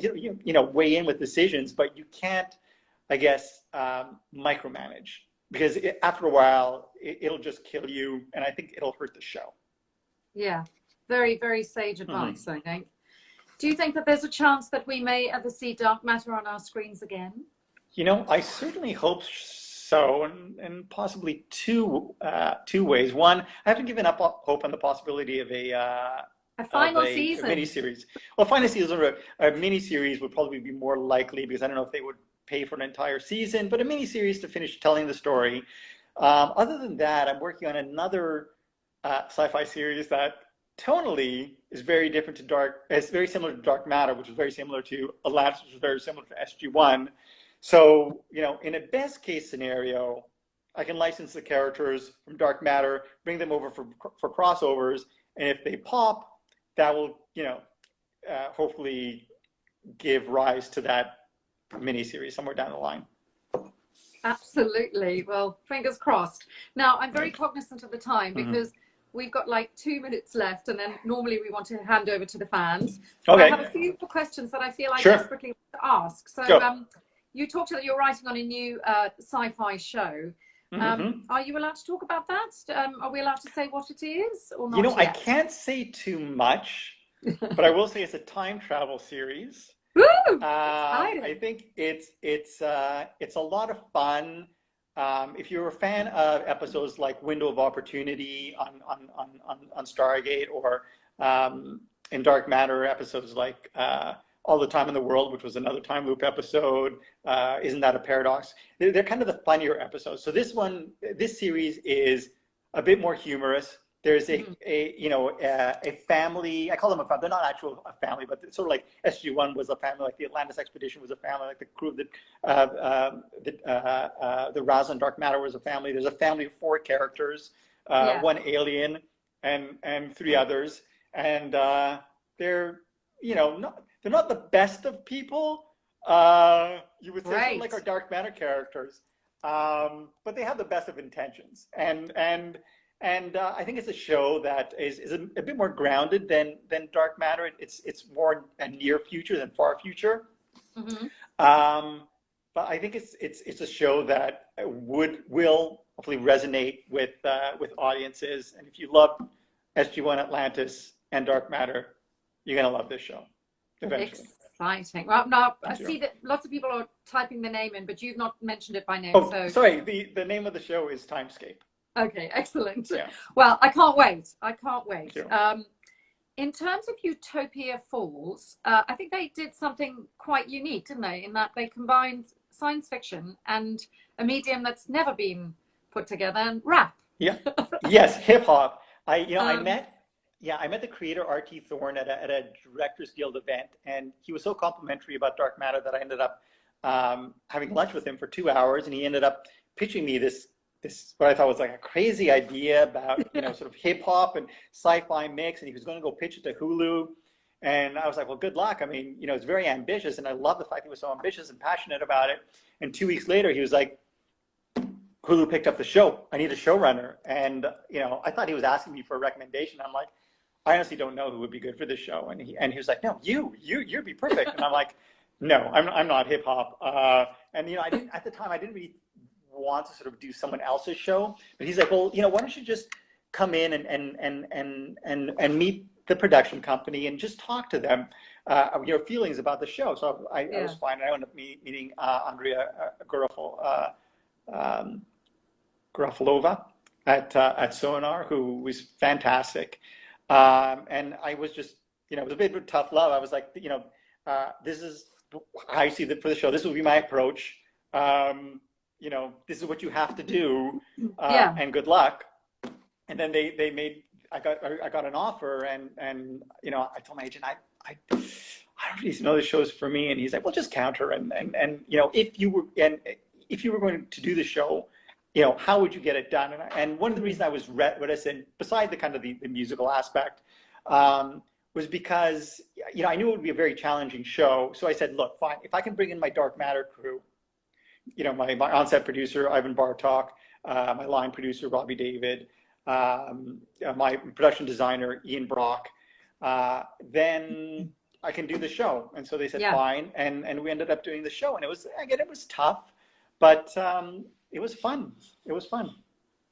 weigh in with decisions, but you can't, I guess, micromanage, because after a while it'll just kill you, and I think it'll hurt the show. Yeah, very, very sage advice, I think. Do you think that there's a chance that we may ever see Dark Matter on our screens again? I certainly hope so, and possibly two ways. One, I haven't given up hope on the possibility of a final season, a miniseries. Well, final season or a miniseries would probably be more likely, because I don't know if they would pay for an entire season, but a miniseries to finish telling the story. Other than that, I'm working on another sci-fi series that tonally is very different to it's very similar to Dark Matter, which is very similar to Atlantis, which is very similar to SG-1. So, in a best case scenario, I can license the characters from Dark Matter, bring them over for crossovers, and if they pop, that will, hopefully give rise to that miniseries somewhere down the line. Absolutely. Well, fingers crossed. Now, I'm very cognizant of the time, because we've got like 2 minutes left, and then normally we want to hand over to the fans. Okay. I have a few questions that I feel I desperately want to ask. So, you talked about you're writing on a new sci-fi show. Are you allowed to talk about that? Are we allowed to say what it is, or not yet? I can't say too much, but I will say it's a time travel series. Exciting. I think it's a lot of fun. If you're a fan of episodes like Window of Opportunity on Stargate, or in Dark Matter episodes like All the Time in the World, which was another time loop episode, Isn't That a Paradox? They're kind of the funnier episodes. So this series is a bit more humorous. There's a family. I call them a family. They're not actual a family, but it's sort of like SG-1 was a family, like the Atlantis expedition was a family, like the crew of the Raza and Dark Matter was a family. There's a family of 4 characters, one alien and 3 others, and they're not the best of people. You would say sort of like our Dark Matter characters, but they have the best of intentions, and I think it's a show that is a bit more grounded than Dark Matter. It's more a near future than far future. Mm-hmm. But I think it's a show that will hopefully resonate with audiences. And if you love SG-1, Atlantis, and Dark Matter, you're gonna love this show eventually. Exciting. Well, now I see that lots of people are typing the name in, but you've not mentioned it by name. Oh, so sorry. The name of the show is Timescape. Okay, excellent. Yeah. Well, I can't wait. In terms of Utopia Falls, I think they did something quite unique, didn't they? In that they combined science fiction and a medium that's never been put together, and rap. Yeah. Yes, hip hop. I met the creator R.T. Thorne at a Directors Guild event, and he was so complimentary about Dark Matter that I ended up having lunch with him for 2 hours, and he ended up pitching me this what I thought was like a crazy idea about sort of hip hop and sci-fi mix, and he was going to go pitch it to Hulu, and I was like, well, good luck. I mean, it's very ambitious, and I love the fact he was so ambitious and passionate about it. And 2 weeks later, he was like, Hulu picked up the show. I need a showrunner, and I thought he was asking me for a recommendation. I'm like, I honestly don't know who would be good for this show, and he was like, no, you'd be perfect. And I'm like, no, I'm not hip hop, and I didn't at the time. I didn't really want to sort of do someone else's show, but he's like, well, why don't you just come in and meet the production company and just talk to them your feelings about the show. So I was fine. I ended up meeting Andrea Garofalova at Sonar, who was fantastic, and I was just it was a bit of tough love. I was like, this is how I see that for the show. This will be my approach. This is what you have to do, and good luck. And then I got an offer, and I told my agent, I don't really know the show's for me, and he's like, well, just counter, and if you were going to do the show, how would you get it done? And one of the reasons I was reticent, beside the kind of the musical aspect, was because I knew it would be a very challenging show. So I said, look, fine, if I can bring in my Dark Matter crew, my on-set producer, Ivan Bartok, my line producer, Robbie David, my production designer, Ian Brock, then I can do the show. And so they said, fine. And we ended up doing the show. And it was tough, but it was fun. It was fun.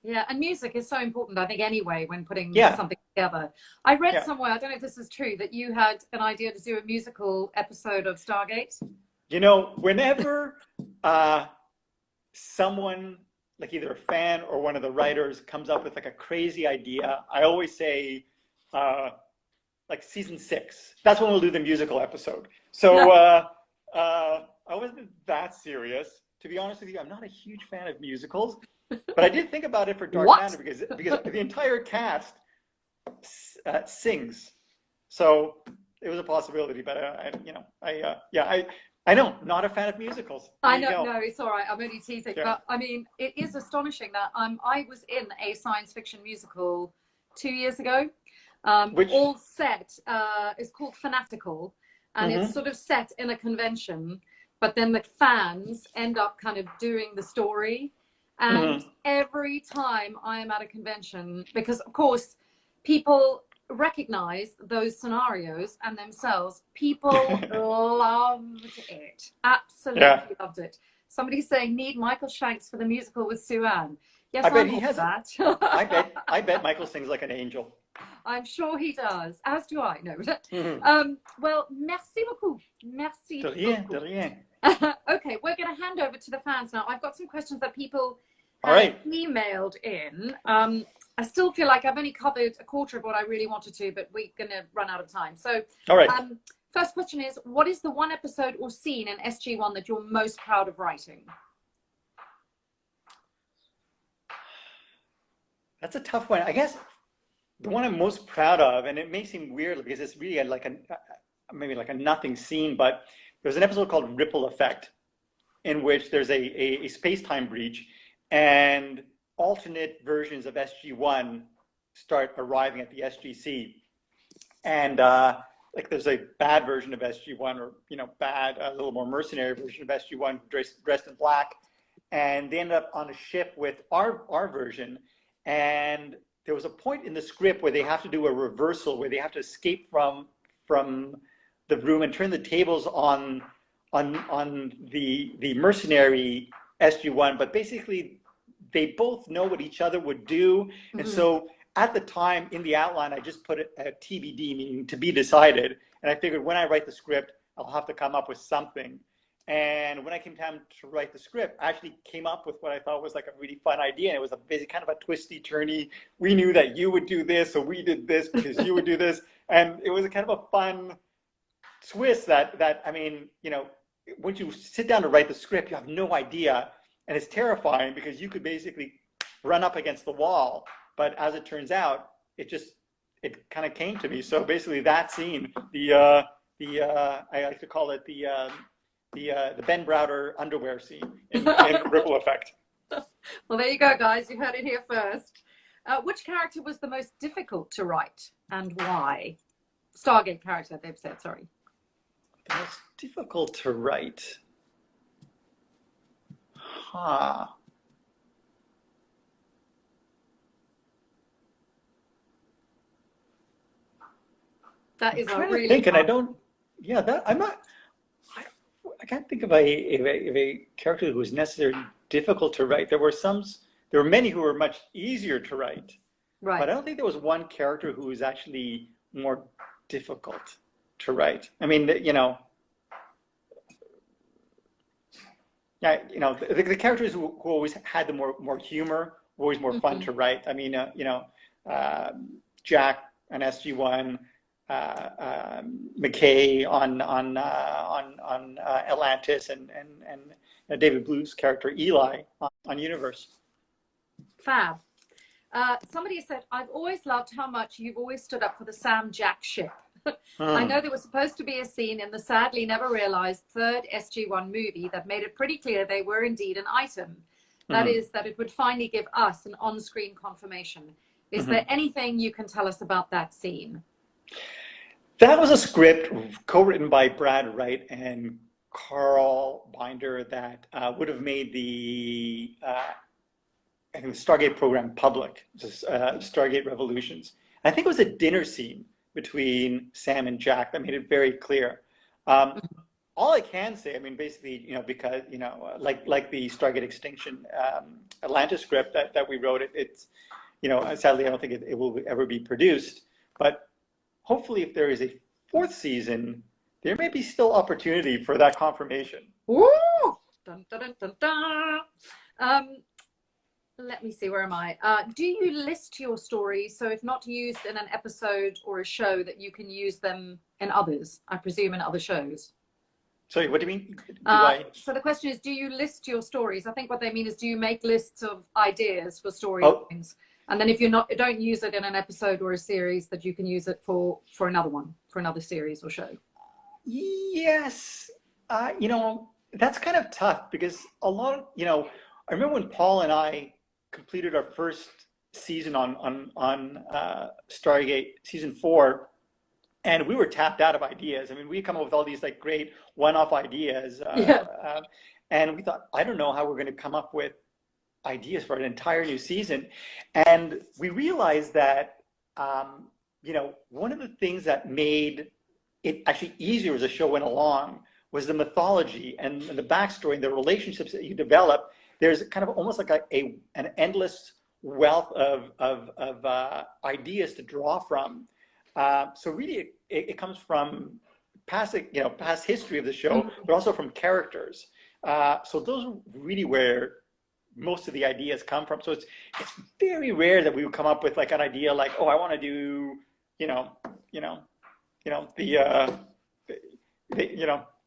Yeah, and music is so important, I think, anyway, when putting something together. I read somewhere, I don't know if this is true, that you had an idea to do a musical episode of Stargate. Whenever someone, like either a fan or one of the writers, comes up with like a crazy idea, I always say, like season 6. That's when we'll do the musical episode. So I wasn't that serious. To be honest with you, I'm not a huge fan of musicals, but I did think about it for Dark Matter because the entire cast sings. So it was a possibility, but I know, not a fan of musicals. I know, no, it's all right. I'm only teasing. Yeah. But I mean, it is astonishing that I was in a science fiction musical 2 years ago. All set, it's called Fanatical, and it's sort of set in a convention, but then the fans end up kind of doing the story. And every time I am at a convention, because of course people recognize those scenarios and themselves, people loved it, absolutely loved it. Somebody's saying, need Michael Shanks for the musical with Suanne. Yes, I bet I'm he all has for it. that. I bet Michael sings like an angel. I'm sure he does, as do I. No. Well, merci beaucoup. Merci De rien, de beaucoup. rien. Okay, we're going to hand over to the fans now. I've got some questions that people All have right. emailed in. I still feel like I've only covered a quarter of what I really wanted to, but we're going to run out of time. So, All right. first question is, what is the one episode or scene in SG1 that you're most proud of writing? That's a tough one. I guess the one I'm most proud of, and it may seem weird because it's really like maybe like a nothing scene, but there's an episode called Ripple Effect in which there's a space-time breach and alternate versions of SG1 start arriving at the SGC. And like there's a bad version of SG1 or, a little more mercenary version of SG1 dressed in black. And they end up on a ship with our version. And there was a point in the script where they have to do a reversal, where they have to escape from the room and turn the tables on the mercenary SG1, but basically they both know what each other would do. Mm-hmm. And so at the time in the outline, I just put it at TBD, meaning to be decided. And I figured when I write the script, I'll have to come up with something. And when I came time to write the script, I actually came up with what I thought was like a really fun idea. And it was kind of a twisty turny. We knew that you would do this, so we did this because you would do this. And it was a kind of a fun twist that I mean, once you sit down to write the script, you have no idea. And it's terrifying because you could basically run up against the wall. But as it turns out, it kind of came to me. So basically that scene, I like to call it the Ben Browder underwear scene in Ripple Effect. Well, there you go, guys. You heard it here first. Which character was the most difficult to write and why? Stargate character, they've said, sorry. The most difficult to write. That is a really think, and I don't. Yeah, that I'm not. I can't think of a character who was necessarily difficult to write. There were many who were much easier to write. Right. But I don't think there was one character who was actually more difficult to write. I mean, the characters who always had the more humor were always more fun to write. I mean, Jack on SG1, McKay on Atlantis, and David Blue's character Eli on Universe. Fab. Somebody said, I've always loved how much you've always stood up for the Sam Jack ship. I know there was supposed to be a scene in the sadly never realized third SG1 movie that made it pretty clear they were indeed an item. That is, that it would finally give us an on-screen confirmation. Is there anything you can tell us about that scene? That was a script co-written by Brad Wright and Carl Binder that would have made the Stargate program public, Stargate Revolutions. I think it was a dinner scene between Sam and Jack that made it very clear. All I can say, I mean, basically, because, like the Stargate Extinction Atlantis script that we wrote, it's, sadly, I don't think it will ever be produced. But hopefully, if there is a fourth season, there may be still opportunity for that confirmation. Ooh! Dun, dun, dun, dun, dun. Let me see, where am I? Do you list your stories so if not used in an episode or a show that you can use them in others, I presume in other shows? Sorry, what do you mean? So the question is, do you list your stories? I think what they mean is, do you make lists of ideas for storylines? And then if you don't use it in an episode or a series, that you can use it for another one, for another series or show? Yes. That's kind of tough because a lot of, I remember when Paul and I completed our first season on Stargate season 4, and we were tapped out of ideas. I mean, we come up with all these like great one-off ideas, and we thought, I don't know how we're going to come up with ideas for an entire new season. And we realized that one of the things that made it actually easier as the show went along was the mythology and the backstory and the relationships that you develop. there's kind of almost like an endless wealth of ideas to draw from. So really, it comes from past history of the show, but also from characters. So those are really where most of the ideas come from. So it's very rare that we would come up with like an idea like, oh, I want to do,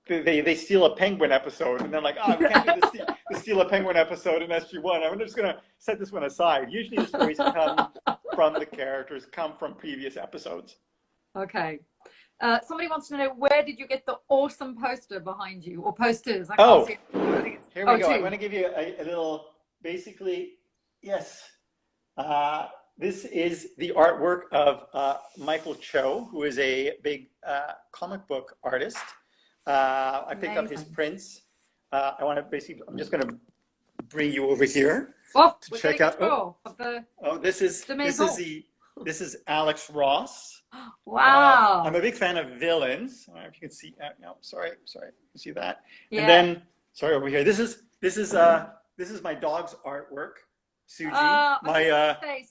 they steal a penguin episode, and then like, oh, we can't do the steal a penguin episode in SG1. I'm just gonna set this one aside. Usually the stories come from the characters, come from previous episodes. Okay. Somebody wants to know, where did you get the awesome poster behind you, or posters? I can't see it. Here we go. I'm going to give you a little, basically, yes. This is the artwork of Michael Cho, who is a big comic book artist. I picked up his prints. I'm just going to bring you over here to check out. This is Alex Ross. Wow. I'm a big fan of villains. I don't know if you can see. No, sorry. You can see that. Yeah. And then, sorry, over here. This is my dog's artwork, Suji.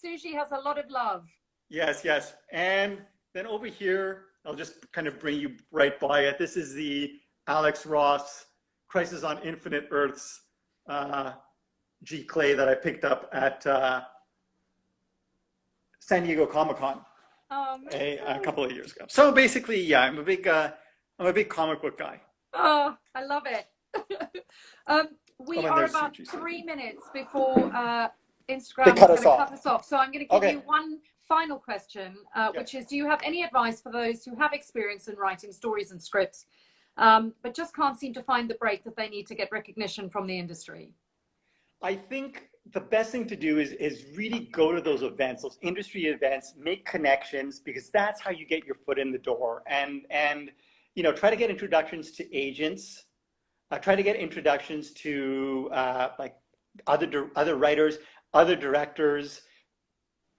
Suji has a lot of love. Yes. And then over here, I'll just kind of bring you right by it. This is the Alex Ross Crisis on Infinite Earths G Clay that I picked up at San Diego Comic-Con a couple of years ago. So basically, yeah, I'm a big comic book guy. Oh, I love it. We are about 3 minutes before Instagram is going to cut us off. So I'm going to give you one final question, which is, do you have any advice for those who have experience in writing stories and scripts, but just can't seem to find the break that they need to get recognition from the industry? I think the best thing to do is really go to those events, those industry events, make connections, because that's how you get your foot in the door. And try to get introductions to agents, try to get introductions to like other writers, other directors,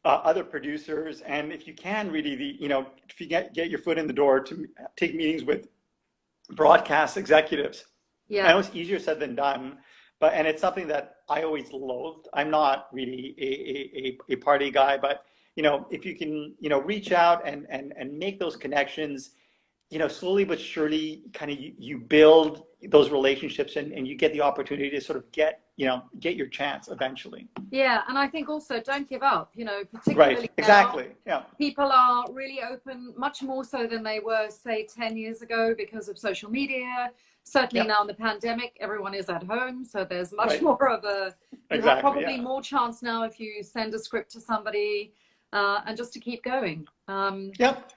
other producers, and if you can, really if you get your foot in the door, to take meetings with broadcast executives. Yeah, I know it's easier said than done. And it's something that I always loathed. I'm not really a party guy, but if you can reach out and make those connections, slowly but surely, kind of you build those relationships, and you get the opportunity to sort of get your chance eventually. Yeah, and I think also don't give up. Particularly right, exactly. Yeah, people are really open, much more so than they were, say, 10 years ago, because of social media. Certainly now in the pandemic, everyone is at home, so there's much more of you have probably more chance now if you send a script to somebody, and just to keep going. Yep.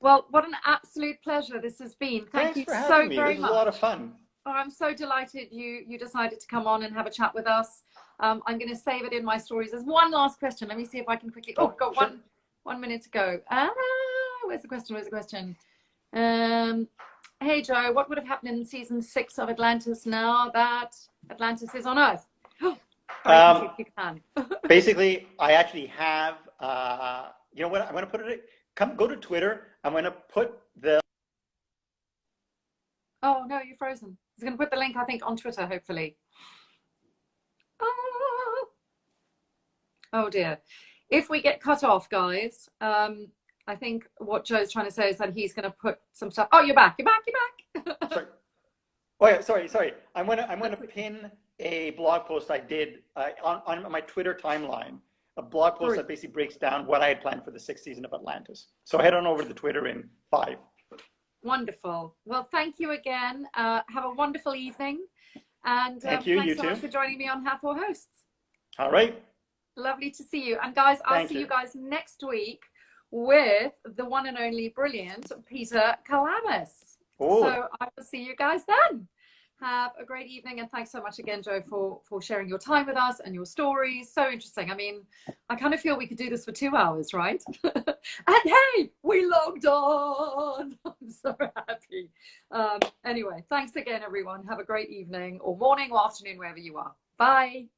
Well, what an absolute pleasure this has been. Thank you so very much. It was a lot of fun. Oh, I'm so delighted you decided to come on and have a chat with us. I'm going to save it in my stories. There's one last question. Let me see if I can quickly. Oh, I've got 1 minute to go. Where's the question? Hey Joe, what would have happened in season 6 of Atlantis now that Atlantis is on Earth? You can. Basically, I actually have. What I'm going to put it. Go to Twitter. I'm going to put the. Oh no, you're frozen. I was going to put the link, I think, on Twitter, hopefully. Oh dear. If we get cut off, guys, I think what Joe's trying to say is that he's going to put some stuff. Oh, you're back. Sorry. Oh yeah, sorry. I'm gonna pin a blog post I did on my Twitter timeline. A blog post that basically breaks down what I had planned for the 6th season of Atlantis. So head on over to the Twitter in 5. Wonderful. Well, thank you again. Have a wonderful evening. And thanks so much for joining me on Hathor Hosts. All right. Lovely to see you. And guys, I'll see you guys next week with the one and only brilliant Peter Kalamis. So I will see you guys then. Have a great evening, and thanks so much again, Joe, for sharing your time with us and your stories. So interesting. I mean, I kind of feel we could do this for 2 hours, right? And hey, we logged on. I'm so happy. Anyway, thanks again, everyone. Have a great evening or morning or afternoon, wherever you are. Bye.